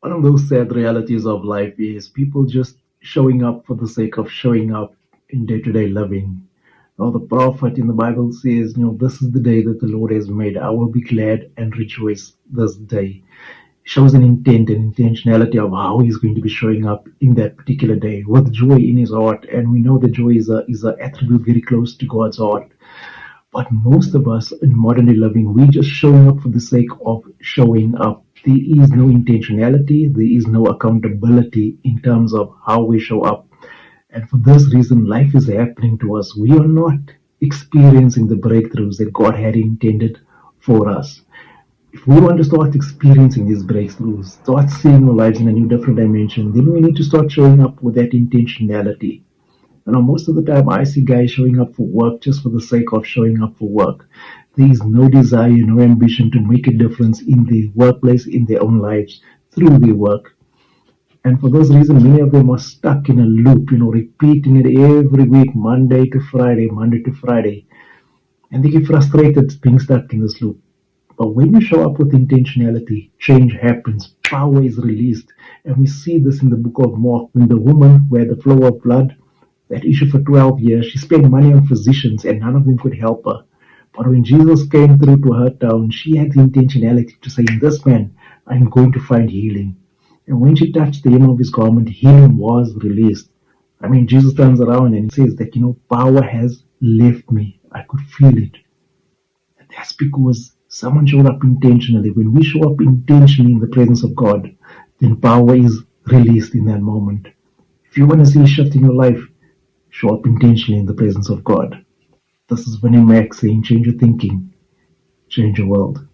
One of those sad realities of life is people just showing up for the sake of showing up in day-to-day living. The prophet in the Bible says, this is the day that the Lord has made. I will be glad and rejoice this day. Shows an intent and intentionality of how he's going to be showing up in that particular day with joy in his heart. And we know that joy is a attribute very close to God's heart. But most of us in modern day living, we just showing up for the sake of showing up. There is no intentionality, there is no accountability in terms of how we show up. And for this reason, life is happening to us. We are not experiencing the breakthroughs that God had intended for us. If we want to start experiencing these breakthroughs, start seeing our lives in a new different dimension, then we need to start showing up with that intentionality. Most of the time I see guys showing up for work just for the sake of showing up for work. There is no desire, no ambition to make a difference in the workplace, in their own lives, through their work. And for those reasons, many of them are stuck in a loop, repeating it every week, Monday to Friday, Monday to Friday. And they get frustrated being stuck in this loop. But when you show up with intentionality, change happens, power is released. And we see this in the book of Mark, when the woman who had the flow of blood, that issue for 12 years, she spent money on physicians and none of them could help her. But when Jesus came through to her town, she had the intentionality to say, in this man, I'm going to find healing. And when she touched the hem of his garment, healing was released. Jesus turns around and he says that, power has left me. I could feel it. And that's because someone showed up intentionally. When we show up intentionally in the presence of God, then power is released in that moment. If you want to see a shift in your life, show up intentionally in the presence of God. This is Vinnie Mac saying, change your thinking, change your world.